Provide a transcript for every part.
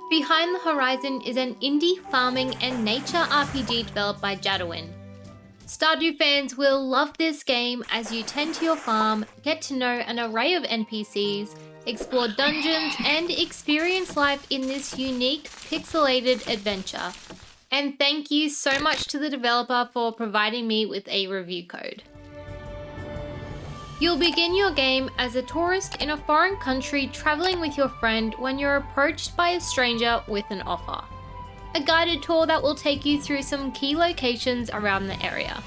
Behind the Horizon is an indie farming and nature RPG developed by Jadawin. Stardew fans will love this game as you tend to your farm, get to know an array of NPCs, explore dungeons, and experience life in this unique, pixelated adventure. And thank you so much to the developer for providing me with a review code. You'll begin your game as a tourist in a foreign country traveling with your friend when you're approached by a stranger with an offer. A guided tour that will take you through some key locations around the area.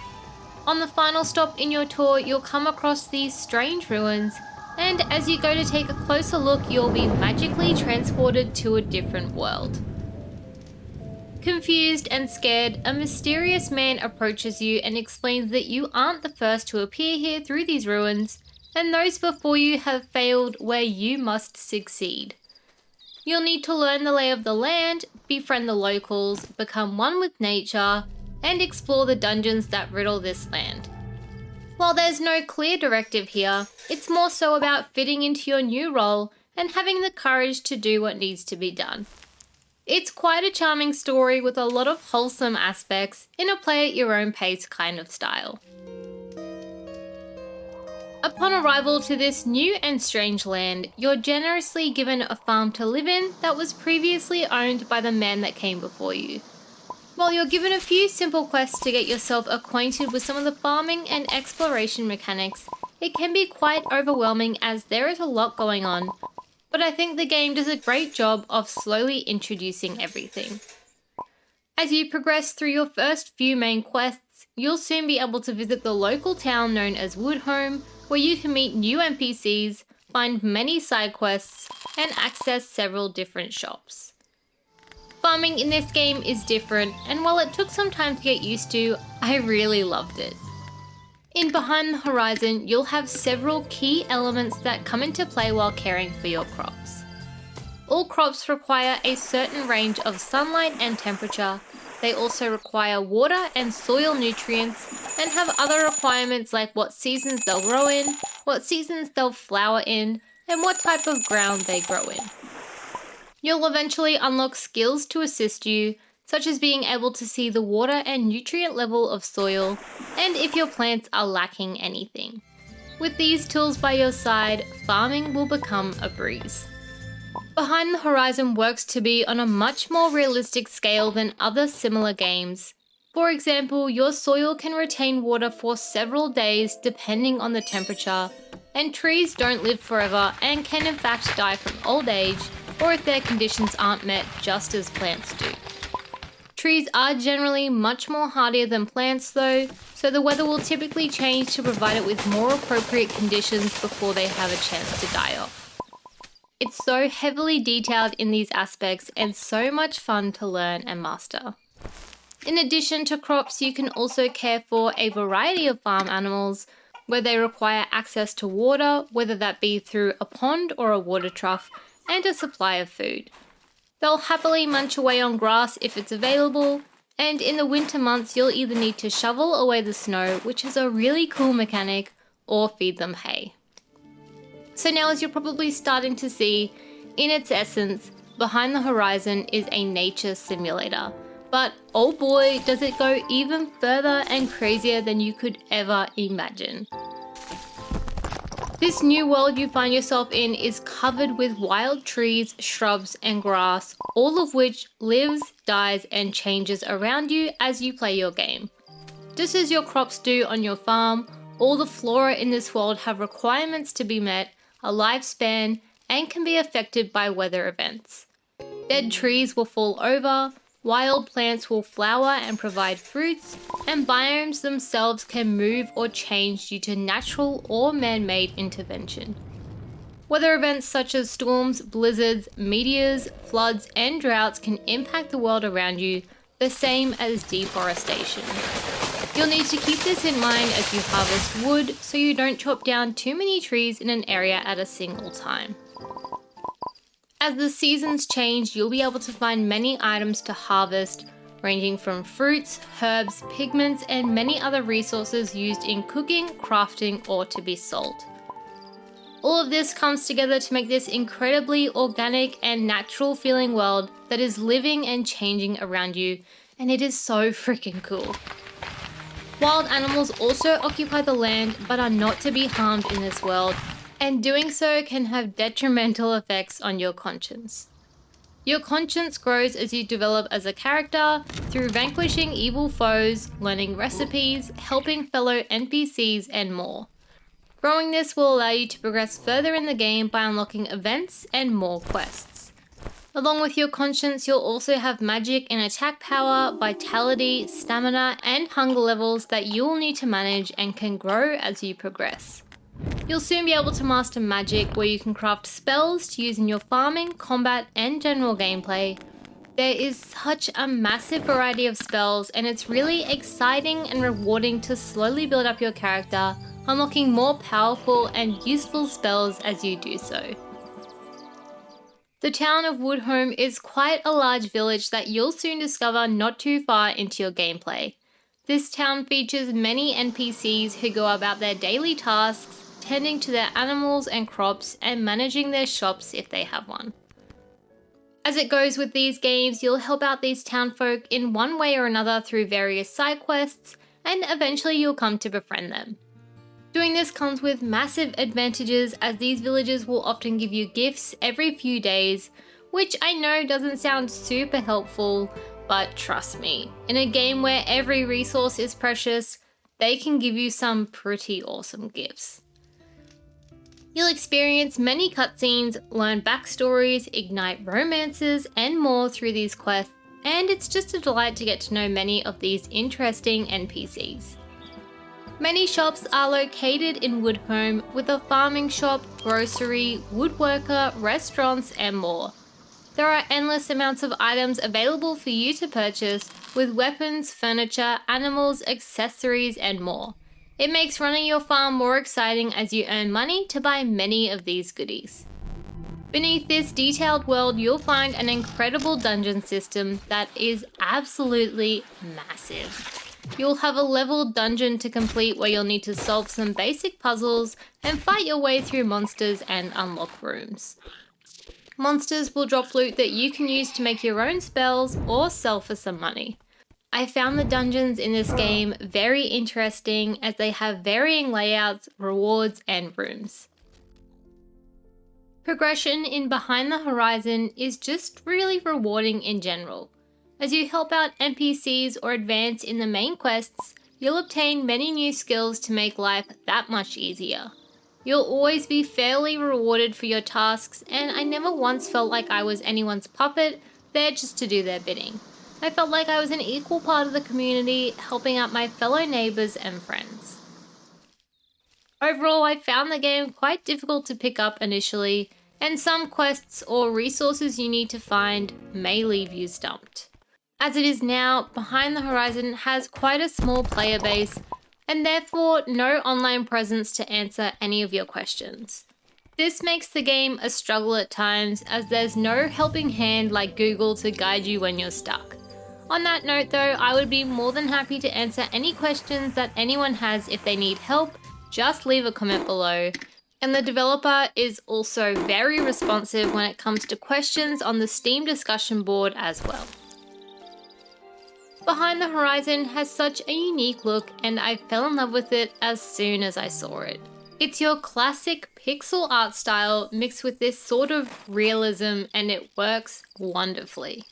On the final stop in your tour, you'll come across these strange ruins, and as you go to take a closer look, you'll be magically transported to a different world. Confused and scared, a mysterious man approaches you and explains that you aren't the first to appear here through these ruins, and those before you have failed where you must succeed. You'll need to learn the lay of the land, befriend the locals, become one with nature, and explore the dungeons that riddle this land. While there's no clear directive here, it's more so about fitting into your new role and having the courage to do what needs to be done. It's quite a charming story with a lot of wholesome aspects in a play at your own pace kind of style. Upon arrival to this new and strange land, you're generously given a farm to live in that was previously owned by the man that came before you. While you're given a few simple quests to get yourself acquainted with some of the farming and exploration mechanics, it can be quite overwhelming as there is a lot going on, but I think the game does a great job of slowly introducing everything. As you progress through your first few main quests, you'll soon be able to visit the local town known as Woodhome, where you can meet new NPCs, find many side quests, and access several different shops. Farming in this game is different, and while it took some time to get used to, I really loved it. In Behind the Horizon, you'll have several key elements that come into play while caring for your crops. All crops require a certain range of sunlight and temperature. They also require water and soil nutrients and have other requirements like what seasons they'll grow in, what seasons they'll flower in, and what type of ground they grow in. You'll eventually unlock skills to assist you, such as being able to see the water and nutrient level of soil, and if your plants are lacking anything. With these tools by your side, farming will become a breeze. Behind the Horizon works to be on a much more realistic scale than other similar games. For example, your soil can retain water for several days depending on the temperature, and trees don't live forever and can in fact die from old age, or if their conditions aren't met, just as plants do. Trees are generally much more hardier than plants though, so the weather will typically change to provide it with more appropriate conditions before they have a chance to die off. It's so heavily detailed in these aspects and so much fun to learn and master. In addition to crops, you can also care for a variety of farm animals where they require access to water, whether that be through a pond or a water trough, and a supply of food. They'll happily munch away on grass if it's available, and in the winter months you'll either need to shovel away the snow, which is a really cool mechanic, or feed them hay. So now, as you're probably starting to see, in its essence, Behind the Horizon is a nature simulator. But oh boy, does it go even further and crazier than you could ever imagine. This new world you find yourself in is covered with wild trees, shrubs, and grass, all of which lives, dies, and changes around you as you play your game. Just as your crops do on your farm, all the flora in this world have requirements to be met, a lifespan, and can be affected by weather events. Dead trees will fall over, wild plants will flower and provide fruits, and biomes themselves can move or change due to natural or man-made intervention. Weather events such as storms, blizzards, meteors, floods, and droughts can impact the world around you, the same as deforestation. You'll need to keep this in mind as you harvest wood so you don't chop down too many trees in an area at a single time. As the seasons change, you'll be able to find many items to harvest, ranging from fruits, herbs, pigments, and many other resources used in cooking, crafting, or to be sold. All of this comes together to make this incredibly organic and natural feeling world that is living and changing around you, and it is so freaking cool. Wild animals also occupy the land but are not to be harmed in this world, and doing so can have detrimental effects on your conscience. Your conscience grows as you develop as a character through vanquishing evil foes, learning recipes, helping fellow NPCs, and more. Growing this will allow you to progress further in the game by unlocking events and more quests. Along with your conscience, you'll also have magic and attack power, vitality, stamina, and hunger levels that you will need to manage and can grow as you progress. You'll soon be able to master magic, where you can craft spells to use in your farming, combat, and general gameplay. There is such a massive variety of spells, and it's really exciting and rewarding to slowly build up your character, unlocking more powerful and useful spells as you do so. The town of Woodhome is quite a large village that you'll soon discover not too far into your gameplay. This town features many NPCs who go about their daily tasks, tending to their animals and crops and managing their shops if they have one. As it goes with these games, you'll help out these townfolk in one way or another through various side quests, and eventually you'll come to befriend them. Doing this comes with massive advantages, as these villages will often give you gifts every few days, which I know doesn't sound super helpful, but trust me, in a game where every resource is precious, they can give you some pretty awesome gifts. You'll experience many cutscenes, learn backstories, ignite romances, and more through these quests, and it's just a delight to get to know many of these interesting NPCs. Many shops are located in Woodhome, with a farming shop, grocery, woodworker, restaurants, and more. There are endless amounts of items available for you to purchase, with weapons, furniture, animals, accessories, and more. It makes running your farm more exciting as you earn money to buy many of these goodies. Beneath this detailed world, you'll find an incredible dungeon system that is absolutely massive. You'll have a leveled dungeon to complete, where you'll need to solve some basic puzzles and fight your way through monsters and unlock rooms. Monsters will drop loot that you can use to make your own spells or sell for some money. I found the dungeons in this game very interesting, as they have varying layouts, rewards, and rooms. Progression in Behind the Horizon is just really rewarding in general. As you help out NPCs or advance in the main quests, you'll obtain many new skills to make life that much easier. You'll always be fairly rewarded for your tasks, and I never once felt like I was anyone's puppet, there just to do their bidding. I felt like I was an equal part of the community, helping out my fellow neighbours and friends. Overall, I found the game quite difficult to pick up initially, and some quests or resources you need to find may leave you stumped. As it is now, Behind the Horizon has quite a small player base, and therefore no online presence to answer any of your questions. This makes the game a struggle at times, as there's no helping hand like Google to guide you when you're stuck. On that note though, I would be more than happy to answer any questions that anyone has. If they need help, just leave a comment below. And the developer is also very responsive when it comes to questions on the Steam discussion board as well. Behind the Horizon has such a unique look, and I fell in love with it as soon as I saw it. It's your classic pixel art style mixed with this sort of realism, and it works wonderfully.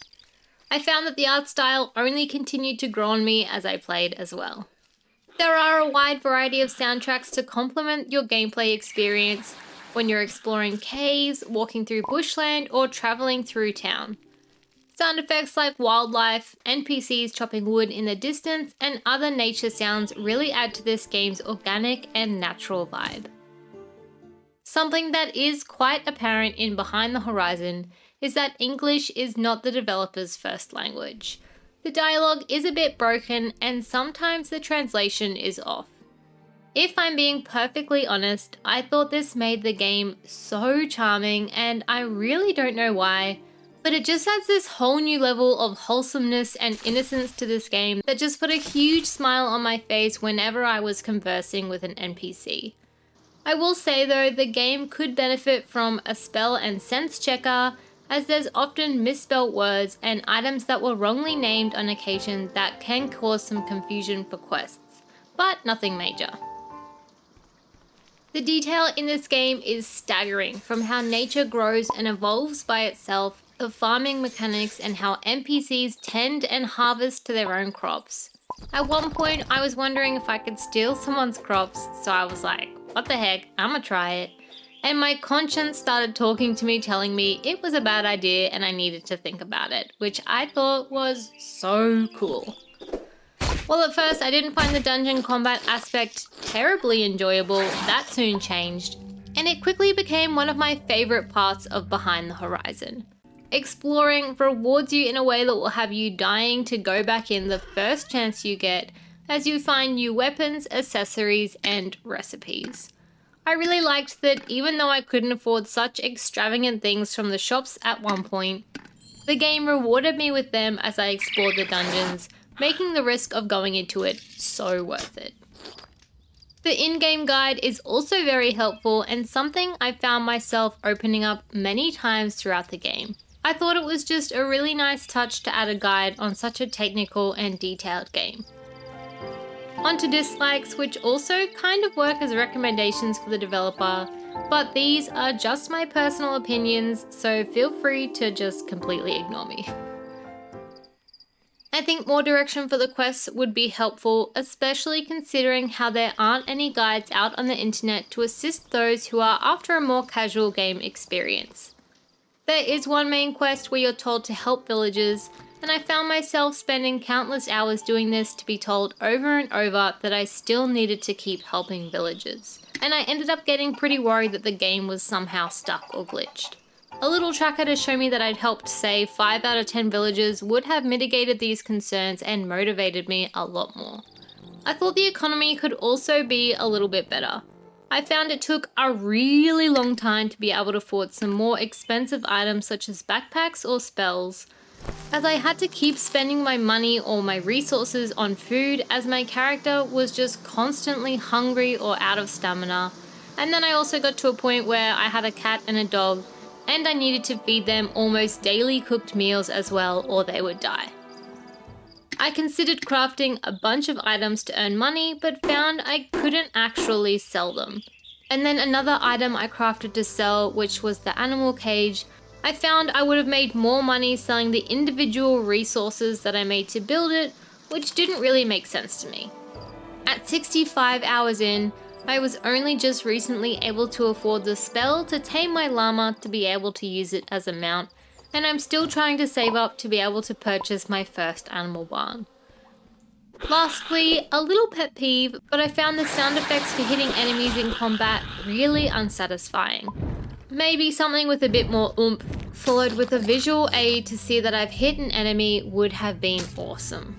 I found that the art style only continued to grow on me as I played as well. There are a wide variety of soundtracks to complement your gameplay experience when you're exploring caves, walking through bushland, or traveling through town. Sound effects like wildlife, NPCs chopping wood in the distance, and other nature sounds really add to this game's organic and natural vibe. Something that is quite apparent in Behind the Horizon is that English is not the developer's first language. The dialogue is a bit broken, and sometimes the translation is off. If I'm being perfectly honest, I thought this made the game so charming, and I really don't know why, but it just adds this whole new level of wholesomeness and innocence to this game that just put a huge smile on my face whenever I was conversing with an NPC. I will say though, the game could benefit from a spell and sense checker, as there's often misspelt words and items that were wrongly named on occasion that can cause some confusion for quests, but nothing major. The detail in this game is staggering, from how nature grows and evolves by itself, the farming mechanics, and how NPCs tend and harvest to their own crops. At one point, I was wondering if I could steal someone's crops, so I was like, what the heck, I'ma try it. And my conscience started talking to me, telling me it was a bad idea and I needed to think about it, which I thought was so cool. Well, at first I didn't find the dungeon combat aspect terribly enjoyable, that soon changed, and it quickly became one of my favourite parts of Behind the Horizon. Exploring rewards you in a way that will have you dying to go back in the first chance you get, as you find new weapons, accessories, and recipes. I really liked that even though I couldn't afford such extravagant things from the shops at one point, the game rewarded me with them as I explored the dungeons, making the risk of going into it so worth it. The in-game guide is also very helpful and something I found myself opening up many times throughout the game. I thought it was just a really nice touch to add a guide on such a technical and detailed game. On to dislikes, which also kind of work as recommendations for the developer, but these are just my personal opinions, so feel free to just completely ignore me. I think more direction for the quests would be helpful, especially considering how there aren't any guides out on the internet to assist those who are after a more casual game experience. There is one main quest where you're told to help villagers, and I found myself spending countless hours doing this to be told over and over that I still needed to keep helping villagers. And I ended up getting pretty worried that the game was somehow stuck or glitched. A little tracker to show me that I'd helped save 5 out of 10 villagers would have mitigated these concerns and motivated me a lot more. I thought the economy could also be a little bit better. I found it took a really long time to be able to afford some more expensive items such as backpacks or spells, as I had to keep spending my money or my resources on food as my character was just constantly hungry or out of stamina. And then I also got to a point where I had a cat and a dog, and I needed to feed them almost daily cooked meals as well, or they would die. I considered crafting a bunch of items to earn money, but found I couldn't actually sell them. And then another item I crafted to sell, which was the animal cage, I found I would have made more money selling the individual resources that I made to build it, which didn't really make sense to me. At 65 hours in, I was only just recently able to afford the spell to tame my llama to be able to use it as a mount, and I'm still trying to save up to be able to purchase my first animal barn. Lastly, a little pet peeve, but I found the sound effects for hitting enemies in combat really unsatisfying. Maybe something with a bit more oomph, followed with a visual aid to see that I've hit an enemy, would have been awesome.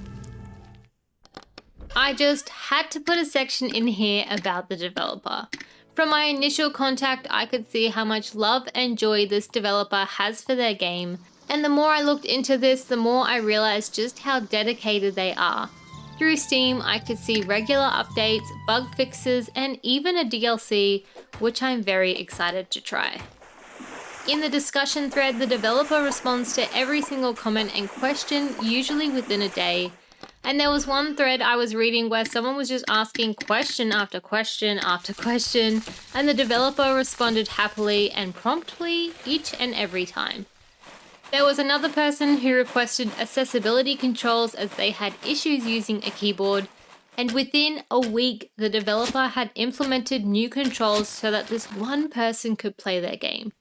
I just had to put a section in here about the developer. From my initial contact, I could see how much love and joy this developer has for their game, and the more I looked into this, the more I realized just how dedicated they are. Through Steam, I could see regular updates, bug fixes, and even a DLC, which I'm very excited to try. In the discussion thread, the developer responds to every single comment and question, usually within a day. And there was one thread I was reading where someone was just asking question after question after question, and the developer responded happily and promptly each and every time. There was another person who requested accessibility controls as they had issues using a keyboard, and within a week the developer had implemented new controls so that this one person could play their game.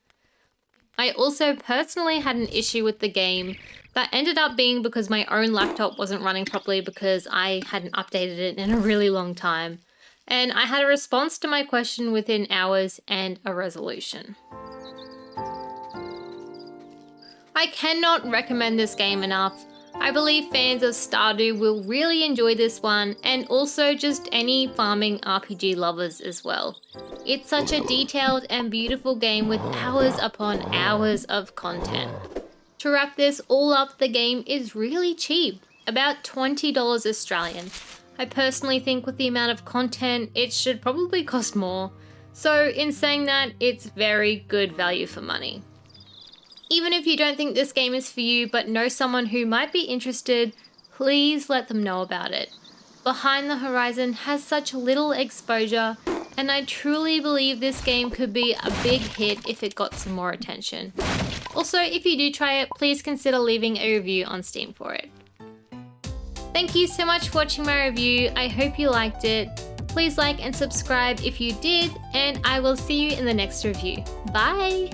I also personally had an issue with the game that ended up being because my own laptop wasn't running properly because I hadn't updated it in a really long time. And I had a response to my question within hours and a resolution. I cannot recommend this game enough. I believe fans of Stardew will really enjoy this one, and also just any farming RPG lovers as well. It's such a detailed and beautiful game with hours upon hours of content. To wrap this all up, the game is really cheap, about $20 Australian. I personally think with the amount of content, it should probably cost more. So in saying that, it's very good value for money. Even if you don't think this game is for you but know someone who might be interested, please let them know about it. Behind the Horizon has such little exposure, and I truly believe this game could be a big hit if it got some more attention. Also, if you do try it, please consider leaving a review on Steam for it. Thank you so much for watching my review. I hope you liked it. Please like and subscribe if you did, and I will see you in the next review. Bye!